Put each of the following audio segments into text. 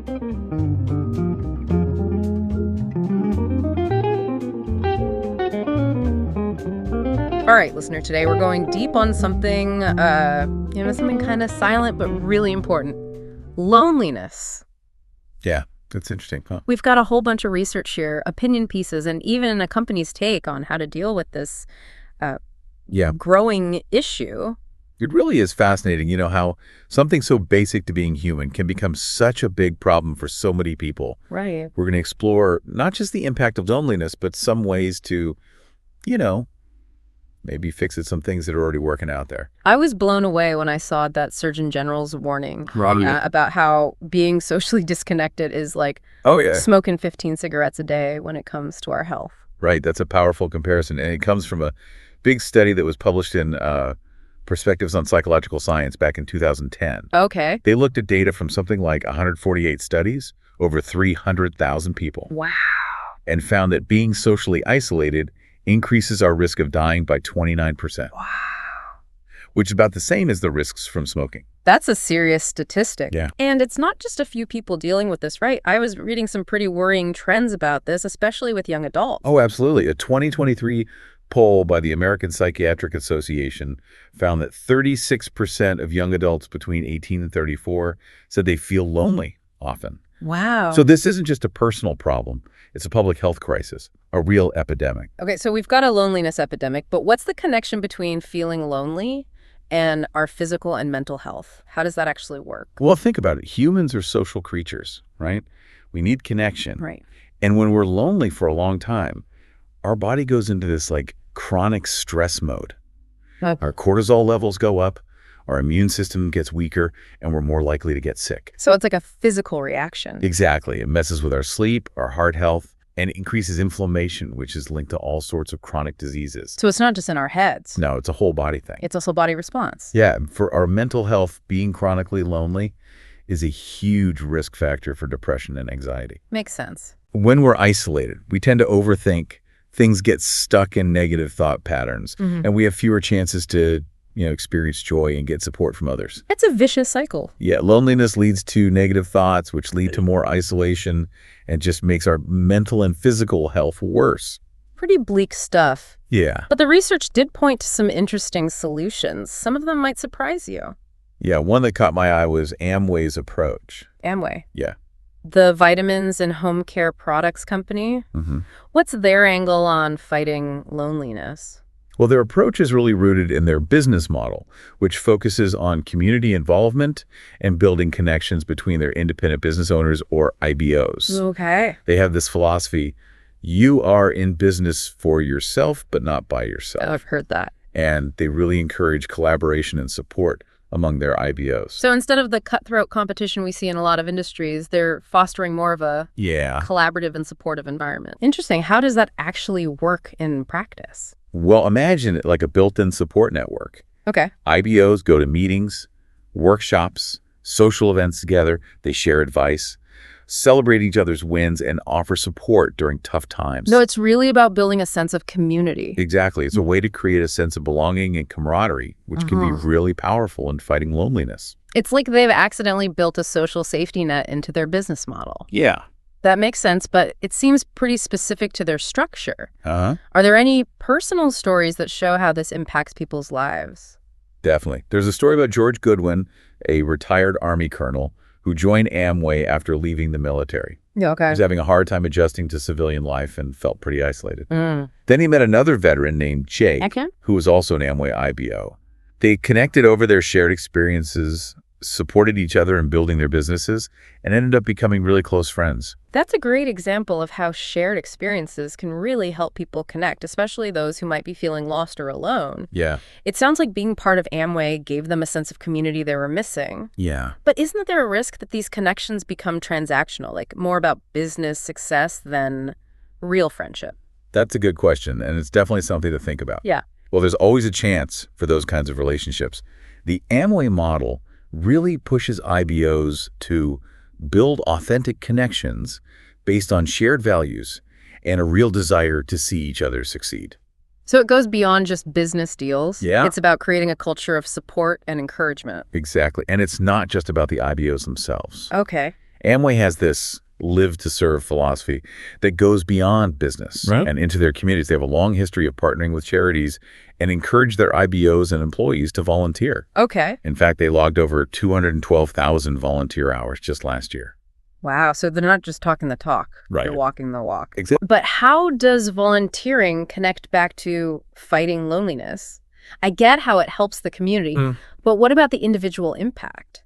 All right, listener, today we're going deep on something, something kind of silent but really important. Loneliness. Yeah, that's interesting, huh? We've got a whole bunch of research here, opinion pieces, and even a company's take on how to deal with this growing issue. It really is fascinating, how something so basic to being human can become such a big problem for so many people. Right. We're going to explore not just the impact of loneliness, but some ways to, maybe fix some things that are already working out there. I was blown away when I saw that Surgeon General's warning about how being socially disconnected is like smoking 15 cigarettes a day when it comes to our health. Right. That's a powerful comparison. And it comes from a big study that was published in Perspectives on Psychological Science back in 2010. Okay. They looked at data from something like 148 studies, over 300,000 people. Wow. And found that being socially isolated increases our risk of dying by 29%. Wow. Which is about the same as the risks from smoking. That's a serious statistic. Yeah. And it's not just a few people dealing with this, right? I was reading some pretty worrying trends about this, especially with young adults. Oh, absolutely. A 2023 poll by the American Psychiatric Association found that 36% of young adults between 18 and 34 said they feel lonely often. Wow. So this isn't just a personal problem. It's a public health crisis, a real epidemic. Okay, so we've got a loneliness epidemic, but what's the connection between feeling lonely and our physical and mental health? How does that actually work? Well, think about it. Humans are social creatures, right? We need connection. Right. And when we're lonely for a long time, our body goes into this chronic stress mode. Our cortisol levels go up, our immune system gets weaker, and we're more likely to get sick. So it's like a physical reaction. Exactly. It messes with our sleep, our heart health, and increases inflammation, which is linked to all sorts of chronic diseases. So it's not just in our heads. No, it's a whole body thing. It's also body response. Yeah. For our mental health, being chronically lonely is a huge risk factor for depression and anxiety. Makes sense. When we're isolated, we tend to overthink. Things get stuck in negative thought patterns, and we have fewer chances to experience joy and get support from others. It's a vicious cycle. Yeah, loneliness leads to negative thoughts, which lead to more isolation and just makes our mental and physical health worse. Pretty bleak stuff. Yeah. But the research did point to some interesting solutions. Some of them might surprise you. Yeah, one that caught my eye was Amway's approach. Amway. Yeah. The vitamins and home care products company. What's their angle on fighting loneliness? Well, their approach is really rooted in their business model, which focuses on community involvement and building connections between their independent business owners, or IBOs. Okay. They have this philosophy: you are in business for yourself, but not by yourself. I've heard that. And they really encourage collaboration and support among their IBOs. So instead of the cutthroat competition we see in a lot of industries, they're fostering more of a collaborative and supportive environment. Interesting. How does that actually work in practice? Well, imagine it like a built-in support network. Okay. IBOs go to meetings, workshops, social events together. They share advice, celebrate each other's wins, and offer support during tough times. No, it's really about building a sense of community. Exactly. It's a way to create a sense of belonging and camaraderie, which can be really powerful in fighting loneliness. It's like they've accidentally built a social safety net into their business model. Yeah. That makes sense, but it seems pretty specific to their structure. Uh-huh. Are there any personal stories that show how this impacts people's lives? Definitely. There's a story about George Goodwin, a retired Army colonel, who joined Amway after leaving the military. Yeah, okay. He was having a hard time adjusting to civilian life and felt pretty isolated. Then he met another veteran named Jake, who was also an Amway IBO. They connected over their shared experiences, supported each other in building their businesses, and ended up becoming really close friends. That's a great example of how shared experiences can really help people connect, especially those who might be feeling lost or alone. Yeah. It sounds like being part of Amway gave them a sense of community they were missing. Yeah. But isn't there a risk that these connections become transactional, like more about business success than real friendship? That's a good question, and it's definitely something to think about. Yeah. Well, there's always a chance for those kinds of relationships. The Amway model really pushes IBOs to build authentic connections based on shared values and a real desire to see each other succeed. So it goes beyond just business deals. Yeah. It's about creating a culture of support and encouragement. Exactly. And it's not just about the IBOs themselves. Okay. Amway has this live to serve philosophy that goes beyond business and into their communities. They have a long history of partnering with charities and encourage their IBOs and employees to volunteer. Okay. In fact, they logged over 212,000 volunteer hours just last year. Wow. So they're not just talking the talk. Right. They're walking the walk. Exactly. But how does volunteering connect back to fighting loneliness? I get how it helps the community, but what about the individual impact?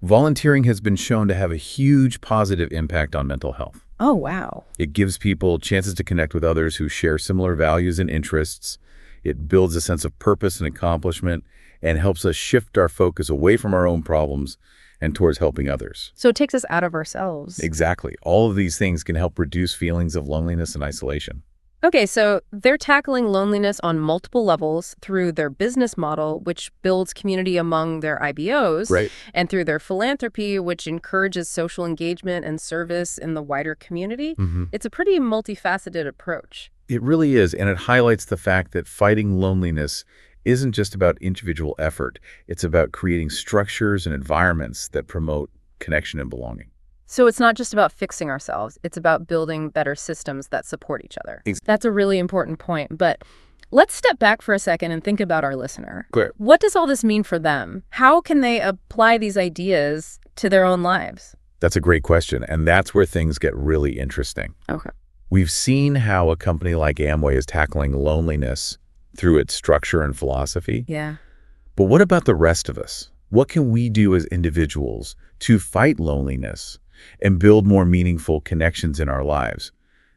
Volunteering has been shown to have a huge positive impact on mental health. Oh, wow. It gives people chances to connect with others who share similar values and interests. It builds a sense of purpose and accomplishment and helps us shift our focus away from our own problems and towards helping others. So it takes us out of ourselves. Exactly. All of these things can help reduce feelings of loneliness and isolation. Okay, so they're tackling loneliness on multiple levels through their business model, which builds community among their IBOs, and through their philanthropy, which encourages social engagement and service in the wider community. It's a pretty multifaceted approach. It really is, and it highlights the fact that fighting loneliness isn't just about individual effort. It's about creating structures and environments that promote connection and belonging. So it's not just about fixing ourselves. It's about building better systems that support each other. That's a really important point. But let's step back for a second and think about our listener. Clear. What does all this mean for them? How can they apply these ideas to their own lives? That's a great question, and that's where things get really interesting. Okay. We've seen how a company like Amway is tackling loneliness through its structure and philosophy. Yeah. But what about the rest of us? What can we do as individuals to fight loneliness and build more meaningful connections in our lives?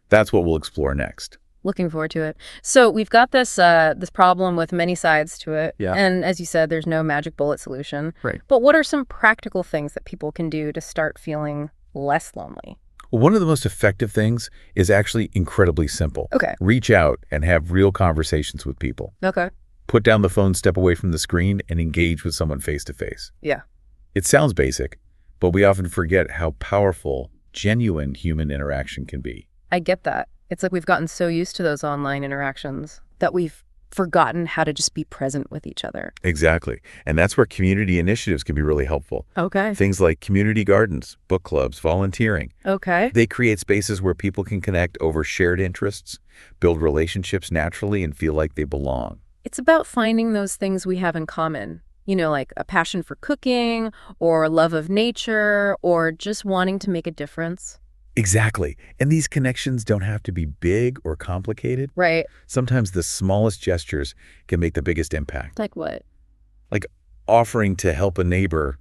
That's what we'll explore next. Looking forward to it. So we've got this this problem with many sides to it. Yeah. And as you said, there's no magic bullet solution. Right. But what are some practical things that people can do to start feeling less lonely? Well, one of the most effective things is actually incredibly simple. Okay. Reach out and have real conversations with people. Okay. Put down the phone, step away from the screen, and engage with someone face to face. Yeah. It sounds basic, but we often forget how powerful genuine human interaction can be. I get that. It's like we've gotten so used to those online interactions that we've forgotten how to just be present with each other. Exactly. And that's where community initiatives can be really helpful. Okay. Things like community gardens, book clubs, volunteering. Okay. They create spaces where people can connect over shared interests, build relationships naturally, and feel like they belong. It's about finding those things we have in common. You know, like a passion for cooking or love of nature or just wanting to make a difference. Exactly. And these connections don't have to be big or complicated. Right. Sometimes the smallest gestures can make the biggest impact. Like what? Like offering to help a neighbor,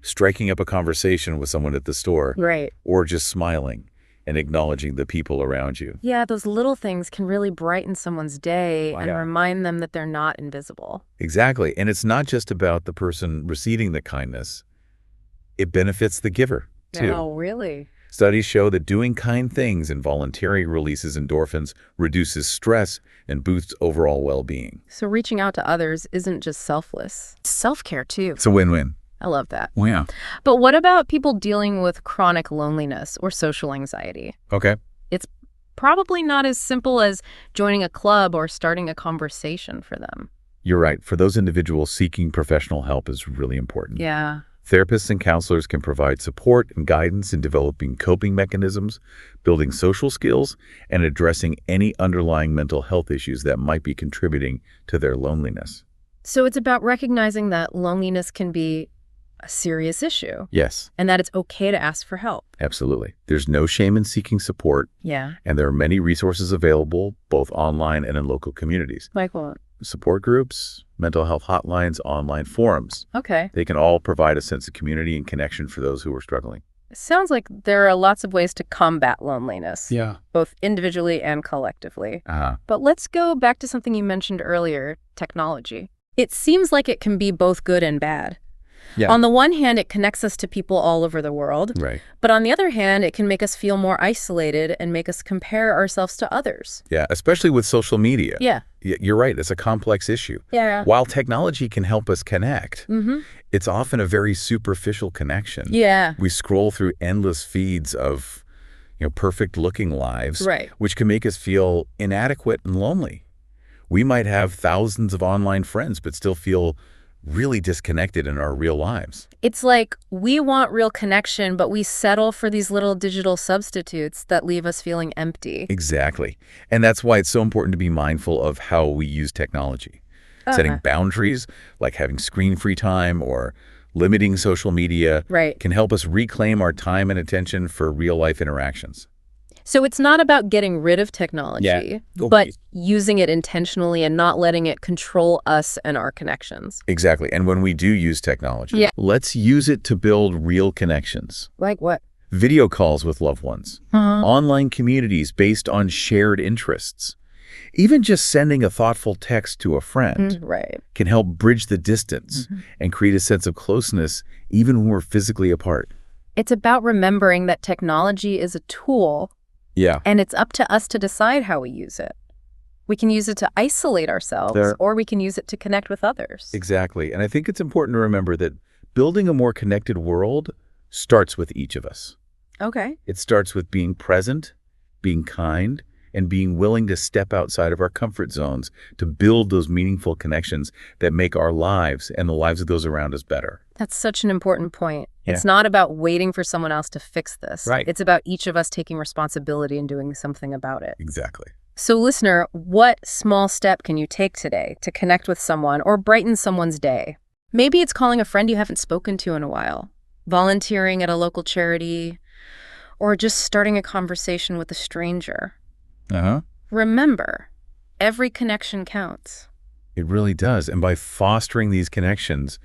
striking up a conversation with someone at the store. Right. Or just smiling and acknowledging the people around you. Yeah, those little things can really brighten someone's day and remind them that they're not invisible. Exactly. And it's not just about the person receiving the kindness. It benefits the giver, too. Oh, really? Studies show that doing kind things and volunteering releases endorphins, reduces stress, and boosts overall well-being. So reaching out to others isn't just selfless. It's self-care, too. It's a win-win. I love that. Well, yeah. But what about people dealing with chronic loneliness or social anxiety? Okay. It's probably not as simple as joining a club or starting a conversation for them. You're right. For those individuals, seeking professional help is really important. Yeah. Therapists and counselors can provide support and guidance in developing coping mechanisms, building social skills, and addressing any underlying mental health issues that might be contributing to their loneliness. So it's about recognizing that loneliness can be a serious issue. Yes. And that it's okay to ask for help. Absolutely. There's no shame in seeking support. Yeah. And there are many resources available, both online and in local communities. Like what? Support groups, mental health hotlines, online forums. Okay. They can all provide a sense of community and connection for those who are struggling. It sounds like there are lots of ways to combat loneliness. Yeah. Both individually and collectively. Uh-huh. But let's go back to something you mentioned earlier, technology. It seems like it can be both good and bad. Yeah. On the one hand, it connects us to people all over the world. Right. But on the other hand, it can make us feel more isolated and make us compare ourselves to others. Yeah, especially with social media. Yeah. You're right. It's a complex issue. Yeah. While technology can help us connect, it's often a very superficial connection. Yeah. We scroll through endless feeds of, perfect-looking lives, right, which can make us feel inadequate and lonely. We might have thousands of online friends, but still feel really disconnected in our real lives. It's like we want real connection, but we settle for these little digital substitutes that leave us feeling empty. Exactly. And that's why it's so important to be mindful of how we use technology. Setting boundaries, like having screen-free time or limiting social media, can help us reclaim our time and attention for real-life interactions. So it's not about getting rid of technology, but using it intentionally and not letting it control us and our connections. Exactly. And when we do use technology, let's use it to build real connections. Like what? Video calls with loved ones, online communities based on shared interests. Even just sending a thoughtful text to a friend can help bridge the distance and create a sense of closeness even when we're physically apart. It's about remembering that technology is a tool. And it's up to us to decide how we use it. We can use it to isolate ourselves, or we can use it to connect with others. Exactly. And I think it's important to remember that building a more connected world starts with each of us. It starts with being present, being kind, and being willing to step outside of our comfort zones to build those meaningful connections that make our lives and the lives of those around us better. That's such an important point. It's not about waiting for someone else to fix this. It's about each of us taking responsibility and doing something about it. Exactly. So listener, what small step can you take today to connect with someone or brighten someone's day? Maybe it's calling a friend you haven't spoken to in a while, volunteering at a local charity, or just starting a conversation with a stranger. Remember, every connection counts. It really does. And by fostering these connections,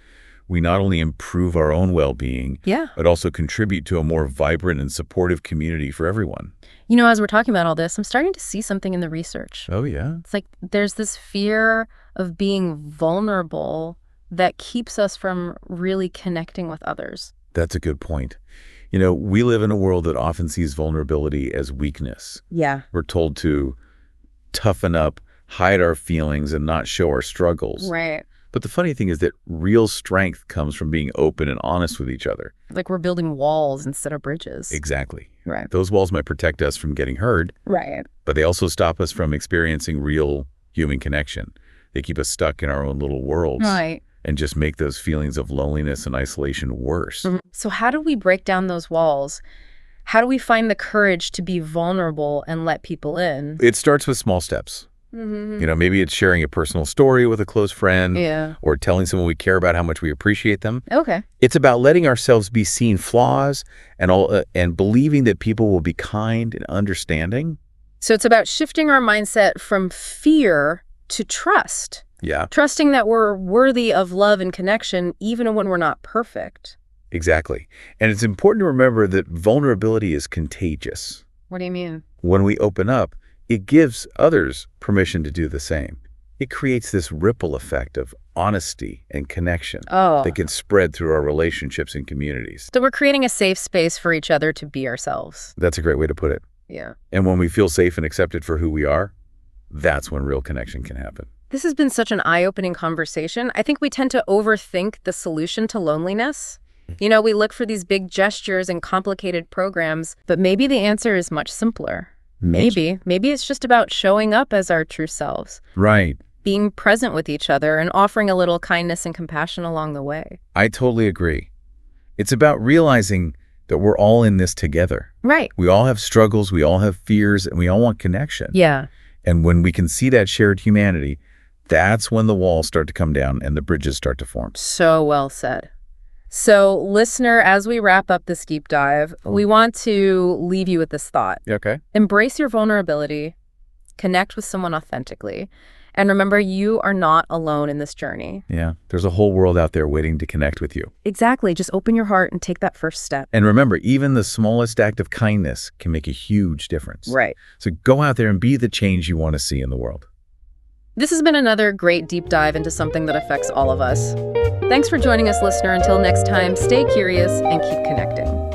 we not only improve our own well-being, but also contribute to a more vibrant and supportive community for everyone. You know, as we're talking about all this, I'm starting to see something in the research. It's like there's this fear of being vulnerable that keeps us from really connecting with others. That's a good point. You know, we live in a world that often sees vulnerability as weakness. We're told to toughen up, hide our feelings, and not show our struggles. But the funny thing is that real strength comes from being open and honest with each other. Like we're building walls instead of bridges. Exactly. Those walls might protect us from getting hurt. But they also stop us from experiencing real human connection. They keep us stuck in our own little worlds. And just make those feelings of loneliness and isolation worse. So how do we break down those walls? How do we find the courage to be vulnerable and let people in? It starts with small steps. You know, maybe it's sharing a personal story with a close friend or telling someone we care about how much we appreciate them. It's about letting ourselves be seen flaws and believing that people will be kind and understanding. So it's about shifting our mindset from fear to trust. Trusting that we're worthy of love and connection even when we're not perfect. Exactly. And it's important to remember that vulnerability is contagious. What do you mean? When we open up, it gives others permission to do the same. It creates this ripple effect of honesty and connection that can spread through our relationships and communities. So we're creating a safe space for each other to be ourselves. That's a great way to put it. And when we feel safe and accepted for who we are, that's when real connection can happen. This has been such an eye-opening conversation. I think we tend to overthink the solution to loneliness. You know, we look for these big gestures and complicated programs, but maybe the answer is much simpler. Maybe it's just about showing up as our true selves. Being present with each other and offering a little kindness and compassion along the way. I totally agree. It's about realizing that we're all in this together. We all have struggles, we all have fears, and we all want connection. And when we can see that shared humanity, that's when the walls start to come down and the bridges start to form. So well said. So, listener, as we wrap up this deep dive, we want to leave you with this thought. Embrace your vulnerability, connect with someone authentically, and remember you are not alone in this journey. There's a whole world out there waiting to connect with you. Exactly. Just open your heart and take that first step. And remember, even the smallest act of kindness can make a huge difference. So go out there and be the change you want to see in the world. This has been another great deep dive into something that affects all of us. Thanks for joining us, listener. Until next time, stay curious and keep connecting.